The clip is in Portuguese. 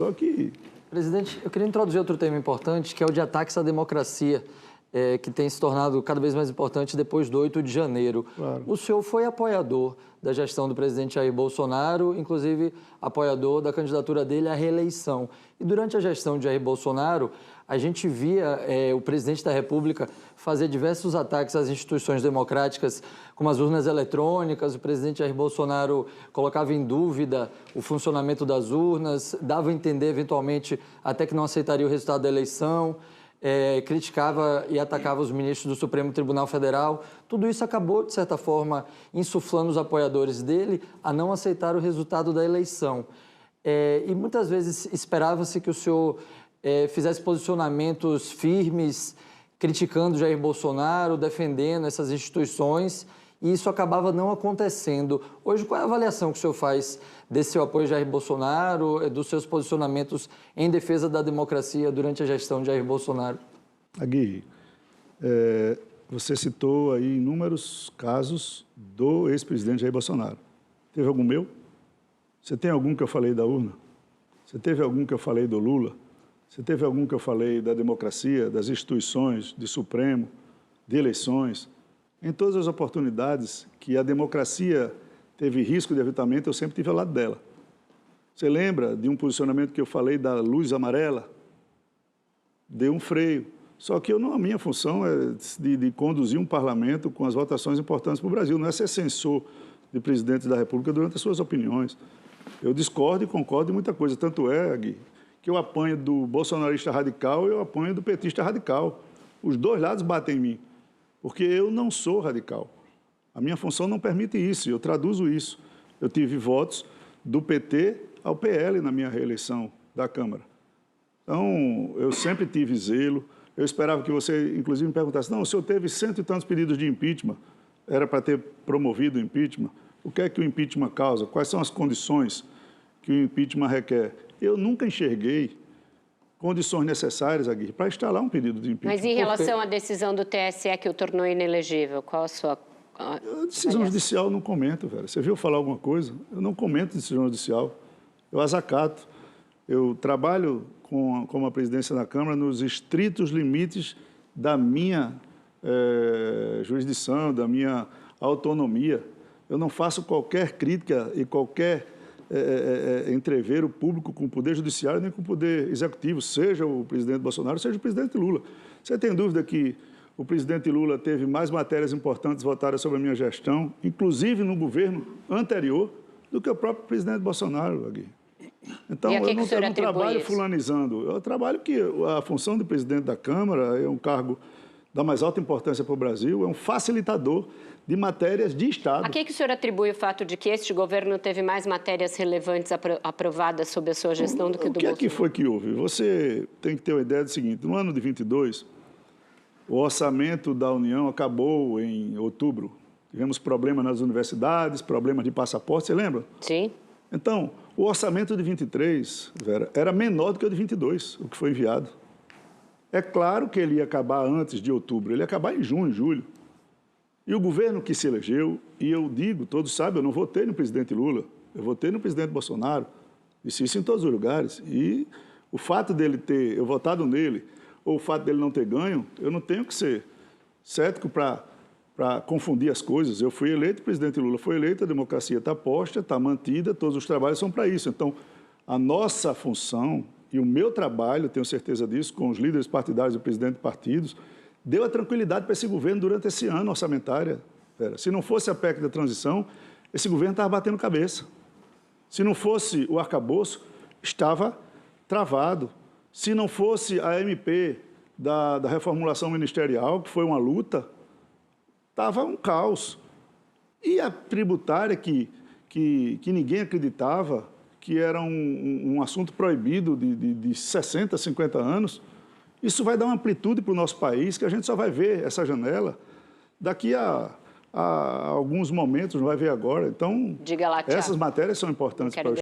Só que... Presidente, eu queria introduzir outro tema importante, que é o de ataques à democracia, que tem se tornado cada vez mais importante depois do 8 de janeiro. Claro. O senhor foi apoiador da gestão do presidente Jair Bolsonaro, inclusive apoiador da candidatura dele à reeleição. E durante a gestão de Jair Bolsonaro, a gente via o presidente da República fazer diversos ataques às instituições democráticas, como as urnas eletrônicas. O presidente Jair Bolsonaro colocava em dúvida o funcionamento das urnas, dava a entender, eventualmente, até que não aceitaria o resultado da eleição. Criticava e atacava os ministros do Supremo Tribunal Federal. Tudo isso acabou, de certa forma, insuflando os apoiadores dele a não aceitar o resultado da eleição. E muitas vezes esperava-se que o senhor fizesse posicionamentos firmes, criticando Jair Bolsonaro, defendendo essas instituições, e isso acabava não acontecendo. Hoje, qual é a avaliação que o senhor faz desse seu apoio a Jair Bolsonaro, dos seus posicionamentos em defesa da democracia durante a gestão de Jair Bolsonaro? Aguirre, você citou aí inúmeros casos do ex-presidente Jair Bolsonaro. Teve algum meu? Você tem algum que eu falei da urna? Você teve algum que eu falei do Lula? Você teve algum que eu falei da democracia, das instituições, de Supremo, de eleições? Em todas as oportunidades que a democracia teve risco de aviltamento, eu sempre estive ao lado dela. Você lembra de um posicionamento que eu falei da luz amarela? Deu um freio. Só que a minha função é de conduzir um parlamento com as votações importantes para o Brasil, não é ser censor de presidentes da República durante as suas opiniões. Eu discordo e concordo em muita coisa, tanto é, Gui, que eu apanho do bolsonarista radical e eu apanho do petista radical. Os dois lados batem em mim, porque eu não sou radical. A minha função não permite isso, eu traduzo isso. Eu tive votos do PT ao PL na minha reeleição da Câmara. Então, eu sempre tive zelo. Eu esperava que você, inclusive, me perguntasse, não, o senhor teve 100 e tantos pedidos de impeachment, era para ter promovido o impeachment. O que é que o impeachment causa? Quais são as condições que o impeachment requer? Eu nunca enxerguei condições necessárias, Aguirre, para instalar um pedido de impeachment. Mas em relação à decisão do TSE que o tornou inelegível, qual a sua... A decisão judicial eu não comento, velho. Você viu falar alguma coisa? Eu não comento decisão judicial. Eu as acato. Eu trabalho com a presidência da Câmara nos estritos limites da minha jurisdição, da minha autonomia. Eu não faço qualquer crítica e qualquer entrever o público com o Poder Judiciário nem com o Poder Executivo, seja o presidente Bolsonaro, seja o presidente Lula. Você tem dúvida que o presidente Lula teve mais matérias importantes votadas sobre a minha gestão, inclusive no governo anterior, do que o próprio presidente Bolsonaro, Aguirre? Então, eu não trabalho fulanizando. Eu trabalho que a função de presidente da Câmara é um cargo da mais alta importância para o Brasil, é um facilitador de matérias de Estado. A que o senhor atribui o fato de que este governo teve mais matérias relevantes aprovadas sob a sua gestão do que do Bolsonaro? O que foi que houve? Você tem que ter uma ideia do seguinte, no ano de 22, o orçamento da União acabou em outubro. Tivemos problemas nas universidades, problemas de passaporte, você lembra? Sim. Então, o orçamento de 23, Vera, era menor do que o de 22, o que foi enviado. É claro que ele ia acabar antes de outubro, ele ia acabar em junho, julho. E o governo que se elegeu, e eu digo, todos sabem, eu não votei no presidente Lula, eu votei no presidente Bolsonaro, disse isso em todos os lugares. E o fato dele ter, eu votado nele, ou o fato dele não ter ganho, eu não tenho que ser cético para confundir as coisas. Eu fui eleito, o presidente Lula foi eleito, a democracia está posta, está mantida, todos os trabalhos são para isso. Então, a nossa função e o meu trabalho, tenho certeza disso, com os líderes partidários e o presidente de partidos, deu a tranquilidade para esse governo durante esse ano orçamentário. Se não fosse a PEC da transição, esse governo estava batendo cabeça. Se não fosse o arcabouço, estava travado. Se não fosse a MP da reformulação ministerial, que foi uma luta, estava um caos. E a tributária que ninguém acreditava que era um assunto proibido de 60, 50 anos, isso vai dar uma amplitude para o nosso país, que a gente só vai ver essa janela daqui a alguns momentos, não vai ver agora. Então, essas matérias são importantes para o